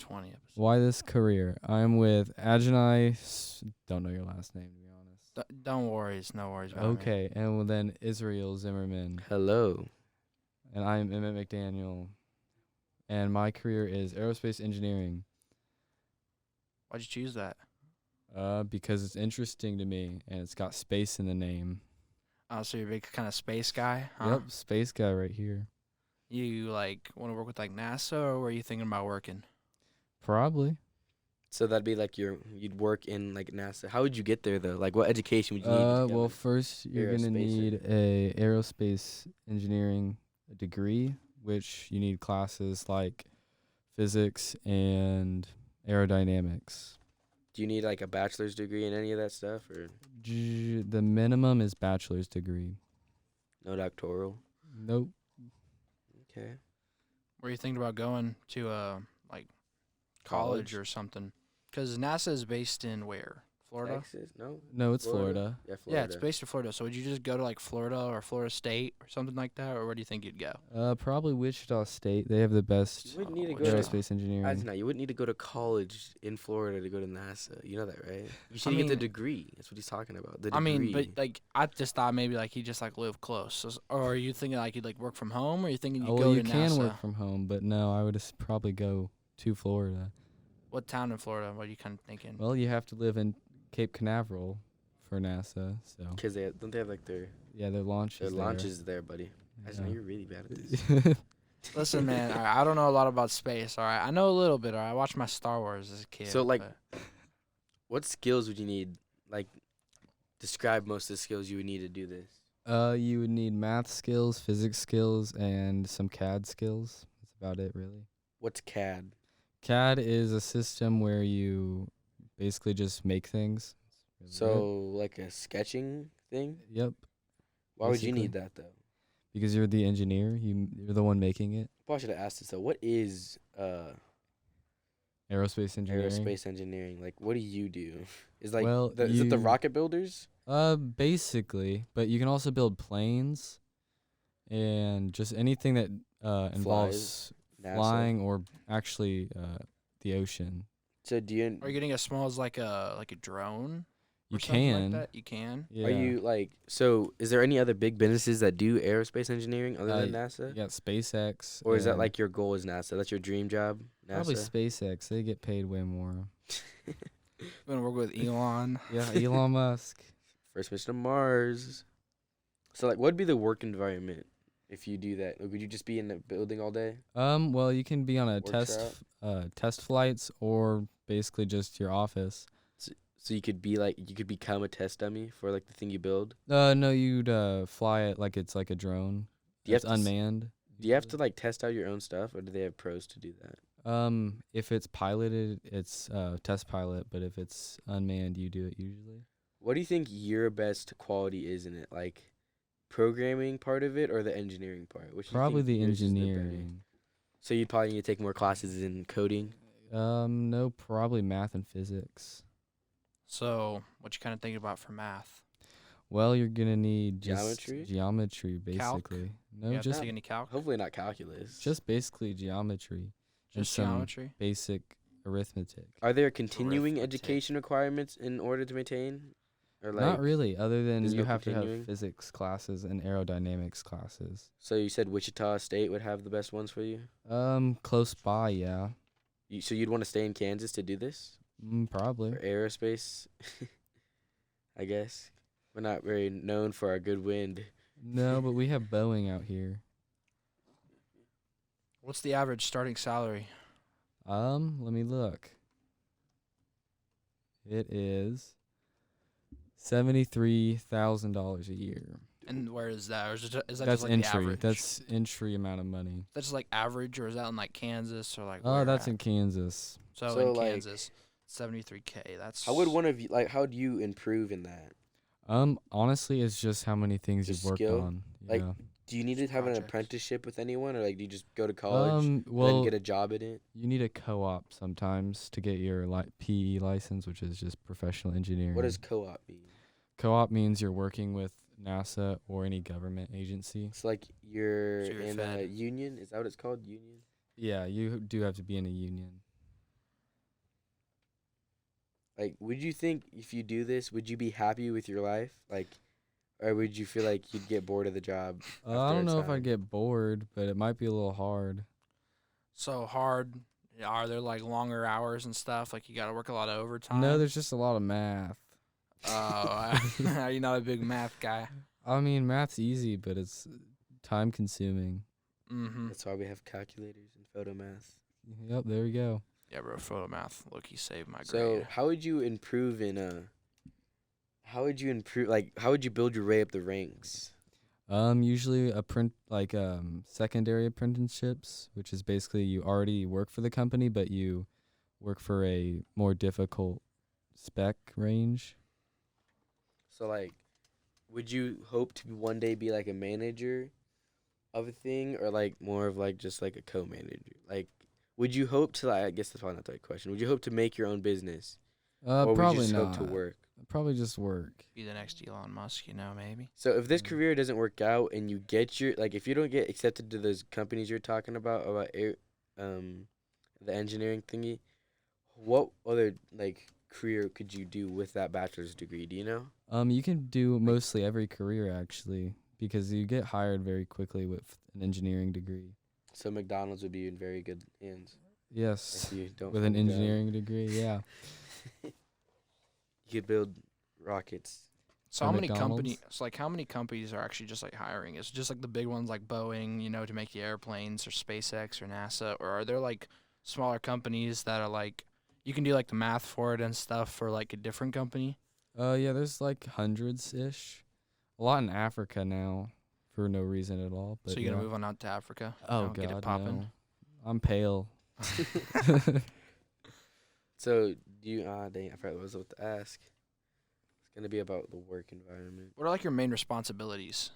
20 episodes. Why this career? I'm with Adonai. Don't know your last name, to be honest. Don't worry. It's no worries about me. Okay, and well, then Israel Zimmerman. Hello. And I'm Emmett McDaniel. And my career is aerospace engineering. Why'd you choose that? Because it's interesting to me, and it's got space in the name. Oh, so you're a big kind of space guy, huh? Yep, space guy right here. You like want to work with like NASA, or were you thinking about working? Probably. So that'd be like you'd work in like NASA. How would you get there though? Like what education would you need? To Well, first you're gonna aerospacer. need a aerospace engineering degree, which you need classes like physics and aerodynamics. Do you need like a bachelor's degree in any of that stuff, or The minimum is bachelor's degree. no doctoral? Nope. Okay. Were you thinking about going to like college or something? Because NASA is based in where? Florida? Texas? No. No, it's Florida. Yeah, Yeah, Florida. it's based in Florida. So would you just go to like Florida or Florida State or something like that, or where do you think you'd go? Probably Wichita State. They have the best You wouldn't need to go Wichita. to. aerospace engineering. You wouldn't need to go to college in Florida to go to NASA. You know that, right? You should I get the mean- degree. That's what he's talking about. The I mean, degree. but like I just thought maybe like he just like live close. Or are you thinking like you'd like work from home, or are you thinking you Oh, go well, to you can NASA? work from home, but no, I would probably go to Florida. What town in Florida? What are you kind of thinking? Well, you have to live in Cape Canaveral for NASA, so Because don't they have like their yeah, their launch is there. launches there, buddy? I just know Yeah. you're really bad at this. Listen, man, all right, I don't know a lot about space. All right, I know a little bit. All right, I watched my Star Wars as a kid. So, like, but- What skills would you need? Like, describe most of the skills you would need to do this. You would need math skills, physics skills, and some CAD skills. That's about it, really. What's CAD? CAD is a system where you basically just make things. That's really So, like a sketching thing? it. Yep. Why would you basically. need that, though? Because you're the engineer, you're the one making it. Probably should have asked this, though. What is Aerospace engineering. aerospace engineering? Like, what do you do? Is like Well, is it the you- rocket builders? Basically, but you can also build planes and just anything that involves NASA? flying or actually the ocean. So do you are you getting as small as like a drone? You or something can. Like that? You can. Yeah. are you like so? Is there any other big businesses that do aerospace engineering other than NASA? You got SpaceX. Or is that and like your goal is NASA? That's your dream job? NASA? probably SpaceX? They get paid way more. You want to work with Elon? Yeah, Elon Musk. First mission to Mars. So like, what'd be the work environment if you do that? Like, would you just be in the building all day? Well, you can be on a Workshop? test flights or basically just your office. So you could be like, you could become a test dummy for like the thing you build. No, you'd fly it like it's like a drone. Do you It's have to unmanned. Do you have to like test out your own stuff, or do they have pros to do that? If it's piloted, it's test pilot, but if it's unmanned, you do it usually. What do you think your best quality is in it? Like, programming part of it or the engineering part? Which do you Probably think the yours is better? engineering. So you'd probably need to take more classes in coding. No, probably math and physics. So what you kind of thinking about for math? Well, you're gonna need just Geometry? geometry, Calc? basically. No, You have to just take any calc? Hopefully not calculus. just basically geometry and Just some geometry? basic arithmetic. Are there continuing Arithmetic. education requirements in order to maintain? Or like, Not really, other than there's you no have to continuing? have physics classes and aerodynamics classes. So you said Wichita State would have the best ones for you? Close by, yeah. So you'd want to stay in Kansas to do this? Probably. For aerospace? I guess. We're not very known for our good wind. No, but we have Boeing out here. What's the average starting salary? Let me look. It is $73,000 a year. And where is that? Or is that That's just like the entry. average? That's entry amount of money. That's just like average, or is that in like Kansas or like? Oh, where that's at? in Kansas. So So, in like- Kansas, 73K. That's How would one of you, like, how would you improve in that? Honestly, it's just how many things Just you've worked skill? on. Like, Yeah. Do you need to have an Projects. apprenticeship with anyone, or like do you just go to college and then Well, get a job in it? you need a co-op sometimes to get your PE license, which is just professional engineering. What does co-op mean? co-op means you're working with NASA or any government agency. It's like you're So you're in a fed. union. Is that what it's called? Union. Yeah, you do have to be in a union. like, would you think if you do this, would you be happy with your life? Like, or would you feel like you'd get bored of the job? I after don't a know if time? I'd get bored, but it might be a little hard. So hard. Are there like longer hours and stuff? Like you got to work a lot of overtime? No, there's just a lot of math. Oh, you're not a big math guy. I mean, math's easy, but it's time consuming. Mm-hmm. That's why we have calculators and photo math. Yep, there we go. Yeah, bro. Photo math. Look, he saved my So grade. how would you improve in how would you improve, like, how would you build your way up the ranks? Usually secondary apprenticeships, which is basically you already work for the company, but you work for a more difficult spec range. So like, would you hope to one day be like a manager of a thing, or like more of like just like a co-manager? Like, would you hope to, like, I guess that's probably not the right question. Would you hope to make your own business, or would you Probably just not. hope to work? Probably just work. Be the next Elon Musk, maybe. So if this career doesn't work out and you get if you don't get accepted to those companies you're talking about the engineering thingy, what other like career could you do with that bachelor's degree? Do you know? You can do mostly every career actually, because you get hired very quickly with an engineering degree. So McDonald's would be in very good hands Yes, if you don't with an find a job. engineering degree, yeah. You could build rockets. So For how many McDonald's? how many companies are actually just like hiring? Is it just like the big ones like Boeing, to make the airplanes, or SpaceX or NASA, or are there like smaller companies that are like you can do like the math for it and stuff for like a different company? Yeah, there's like hundreds-ish. A lot in Africa now, for no reason at all. But So you're yeah. gonna move on out to Africa? Oh get it God, popping. no. I'm pale. So do you? Dang, I forgot what I was about to ask. It's gonna be about the work environment. What are like your main responsibilities?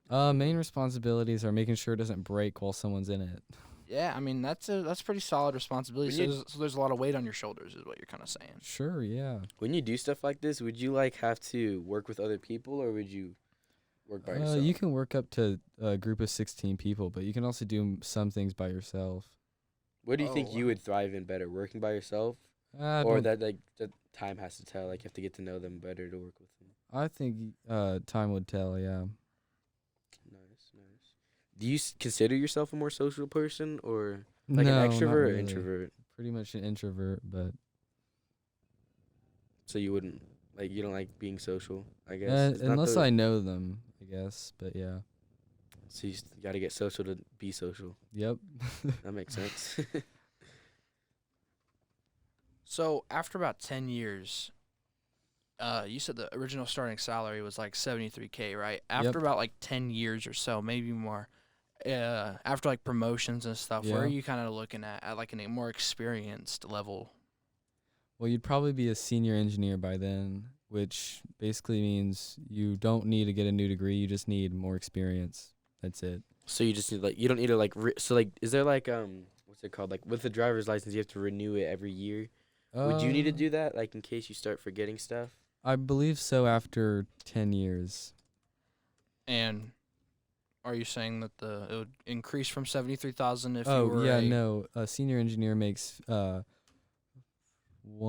Main responsibilities are making sure it doesn't break while someone's in it. Yeah, I mean that's pretty solid responsibility. When So you- there's a lot of weight on your shoulders, is what you're kind of saying. Sure, yeah. When you do stuff like this, would you like have to work with other people, or would you work by yourself? You can work up to a group of 16 people, but you can also do some things by yourself. What do you think Oh, you wow. would thrive in better, working by yourself, I or don't- that like the time has to tell? Like you have to get to know them better to work with them. I think time would tell, yeah. Nice, nice. Do you consider yourself a more social person, or like No, an not extrovert or really. introvert? Pretty much an introvert, but So you wouldn't you don't like being social, I guess. It's not unless the- I know them, I guess. But yeah. So you got to get social to be social. Yep. That makes sense. So after about 10 years, you said the original starting salary was like 73K, right? After Yep. about like 10 years or so, maybe more, after like promotions and stuff, where are Yeah. you kind of looking at like a more experienced level? Well, you'd probably be a senior engineer by then, which basically means you don't need to get a new degree. You just need more experience. That's it. So you just need you don't need to so is there what's it called, like with the driver's license you have to renew it every year? Would you need to do that, like in case you start forgetting stuff? I believe so after 10 years. And are you saying that it would increase from 73,000 if you Oh, were yeah, no. A senior engineer makes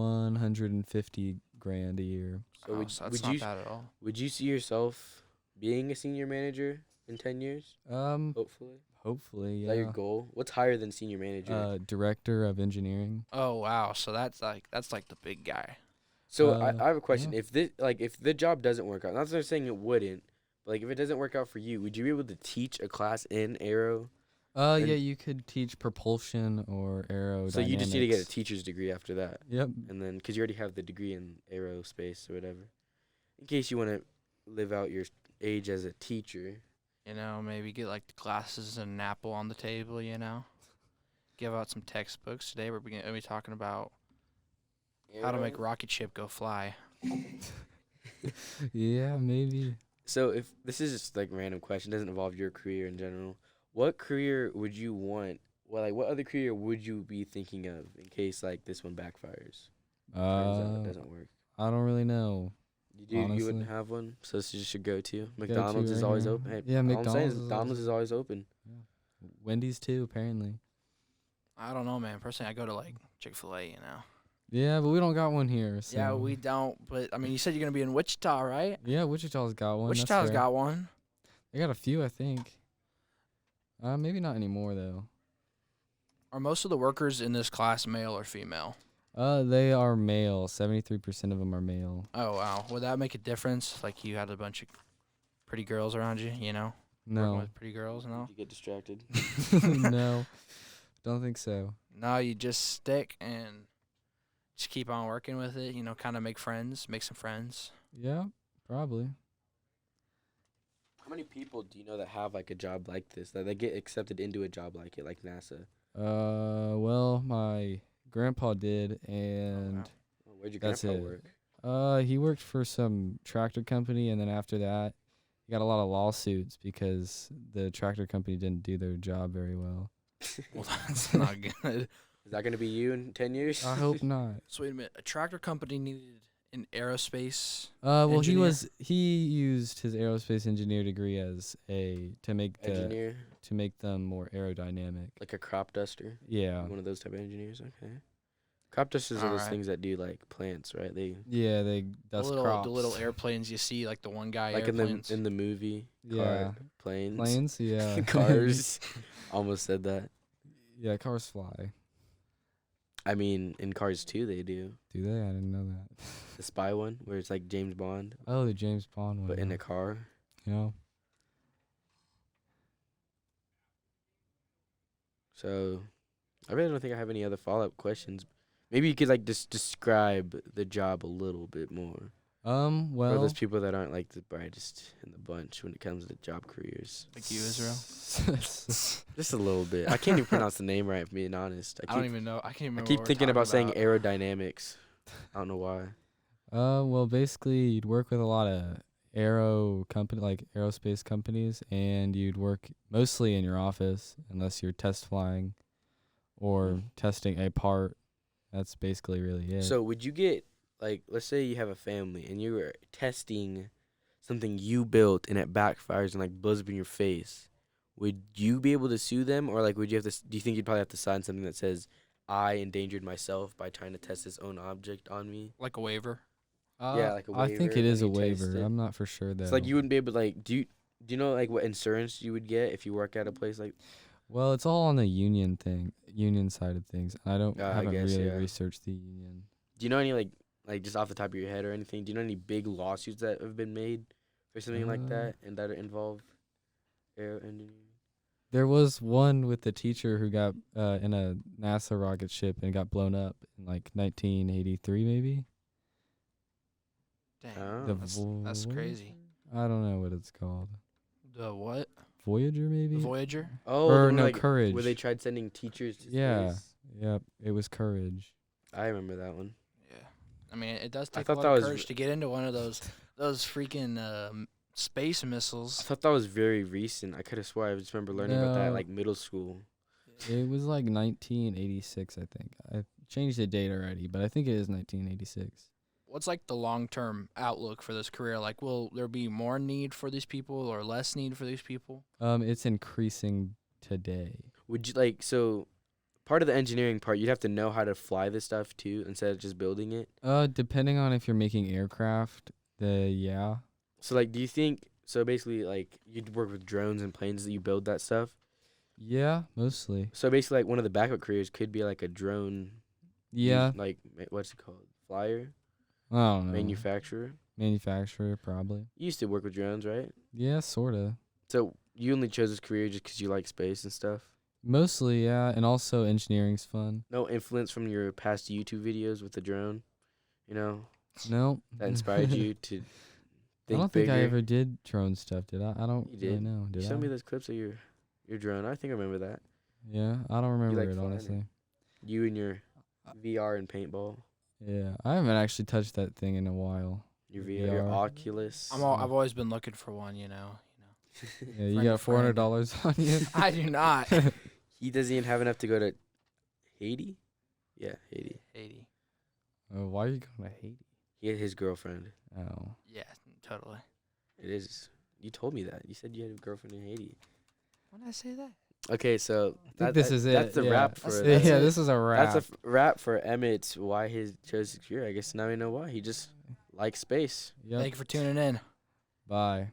150 grand a year. So Oh, so that's not bad at all. would you see yourself being a senior manager in 10 years? Hopefully. Hopefully, Is that your yeah. goal? What's higher than senior manager? Director of engineering. Oh wow, so that's like the big guy. So uh, I have a question. yeah. If the job doesn't work out, not that I'm saying it wouldn't, but like if it doesn't work out for you, would you be able to teach a class in aero? Yeah, And- you could teach propulsion or aerodynamics. So you just need to get a teacher's degree after that. Yep. And then, because you already have the degree in aerospace or whatever, in case you want to live out your age as a teacher. Maybe get like the glasses and an apple on the table. Give out some textbooks. Today we're going to be talking about how to make a rocket ship go fly. Yeah, maybe. So if this is just like a random question, doesn't involve your career in general, what career would you want? Well, like what other career would you be thinking of in case like this one backfires? Turns out it doesn't work. I don't really know. You wouldn't honestly. have one, so this is just your go-to. McDonald's is right always now. open. Hey, Yeah, all I'm saying is McDonald's is McDonald's is always open. Wendy's too, apparently. I don't know, man. Personally, I go to like Chick-fil-A. Yeah, but we don't got one here. So. Yeah, we don't. But I mean, you said you're gonna be in Wichita, right? Yeah, Wichita's got one. that's Wichita's fair. got one. They got a few, I think. Maybe not anymore though. Are most of the workers in this class male or female? They are male. 73% of them are male. Oh wow, would that make a difference? Like you had a bunch of pretty girls around you, you know? Working No, with pretty girls, no? You get distracted. no, don't think so. No, you just stick and just keep on working with it. You know, kind of make friends, make some friends. Yeah, probably. How many people do you know that have like a job like this, that they get accepted into a job like it, like NASA? Well, my grandpa did, and wow. Oh, where'd your That's grandpa it. work? he worked for some tractor company, and then after that, he got a lot of lawsuits because the tractor company didn't do their job very well. Well, that's not good. Is that gonna be you in 10 years? I hope not. So wait a minute, a tractor company needed an aerospace. Well, Engineer? he used his aerospace engineer degree as to make Engineer, them more aerodynamic. like a crop duster. Yeah. One of those type of engineers. Okay. Crop dusters are those Alright. things that do like plants, right? They Yeah, they The dust little, crops. the little airplanes you see, like the one guy like airplanes. in the movie. Yeah. Planes. Planes, yeah. Cars. Almost said that. Yeah, cars fly. I mean, in Cars 2 they do. Do they? I didn't know that. The spy one where it's like James Bond, Oh, the James Bond one. but in yeah. a car. Yeah. So, I really don't think I have any other follow-up questions. Maybe you could like just describe the job a little bit more for Well. those people that aren't like the brightest in the bunch when it comes to job careers. like you, Israel. Just a little bit. I can't even pronounce the name right, being honest. I don't even know. I can't I remember. keep what we're thinking about talking saying aerodynamics. I don't know why. Well, basically, you'd work with a lot of aerospace companies, and you'd work mostly in your office unless you're test flying or testing a part. That's basically really it. So, would you get like, let's say you have a family and you were testing something you built and it backfires and like blows up in your face? Would you be able to sue them, or like would you have to? Do you think you'd probably have to sign something that says, "I endangered myself by trying to test this own object on me"? like a waiver. Yeah, like a I think waiver, it is a like you test waiver. it. I'm not for sure though. It's like you wouldn't be able to like do you know like what insurance you would get if you work at a place like? Well, it's all on the union side of things. I haven't guess, really yeah. researched the union. Do you know any like just off the top of your head or anything? Do you know any big lawsuits that have been made for something like that and that involve aero engineering? There was one with the teacher who got in a NASA rocket ship and got blown up in like 1983, maybe. Dang, Oh. The that's crazy. I don't know what it's called. The what? Voyager, maybe. The Voyager? Oh, Or the one, no, like, Courage. where they tried sending teachers to Yeah. space. Yep, it was Courage. I remember that one. Yeah. I mean, it does I take a thought lot that of was courage to get into one of those freaking space I missiles. thought that was very recent. I could have swore I just remember learning about that No. like middle school. It was like 1986, I think. I changed the date already, but I think it is 1986. What's like the long-term outlook for this career? Like, will there be more need for these people or less need for these people? It's increasing today. Would you like so part of the engineering part, you'd have to know how to fly this stuff too instead of just building it? Depending on if you're making aircraft, yeah. So like do you think so basically like you'd work with drones and planes that you build that stuff? Yeah, mostly. So basically like one of the backup careers could be like a drone Yeah. like what's it called? Flyer? I don't know. Manufacturer? Manufacturer, probably. You used to work with drones, right? Yeah, sorta. So you only chose this career just 'cause you like space and stuff? Mostly, yeah, and also engineering's fun. No influence from your past YouTube videos with the drone, you know, No. that inspired you to I think don't bigger? think I ever did drone stuff, did I? I don't You really did. know. You Did showed I? me those clips of your drone. I think I remember that. Yeah, I don't remember like it, flying it. honestly. You and your VR and paintball. Yeah, I haven't actually touched that thing in a while. Your The VR, your VR. Oculus. I've always been looking for one, you know. Yeah, you Friend got of friend. $400 on you? I do not. He doesn't even have enough to go to Haiti. Yeah, Haiti. 80. Oh, why are you going to Haiti? He had his girlfriend. Oh. Yeah, totally. It is. You told me that. You said you had a girlfriend in Haiti. When did I say that? Okay, so this is it, That's the yeah. wrap for That's- Yeah, that's it. this is a wrap. that's a wrap for Emmett. Why he chose secure? I guess now we know why. He just likes space. Yep. Thank you for tuning in. Bye.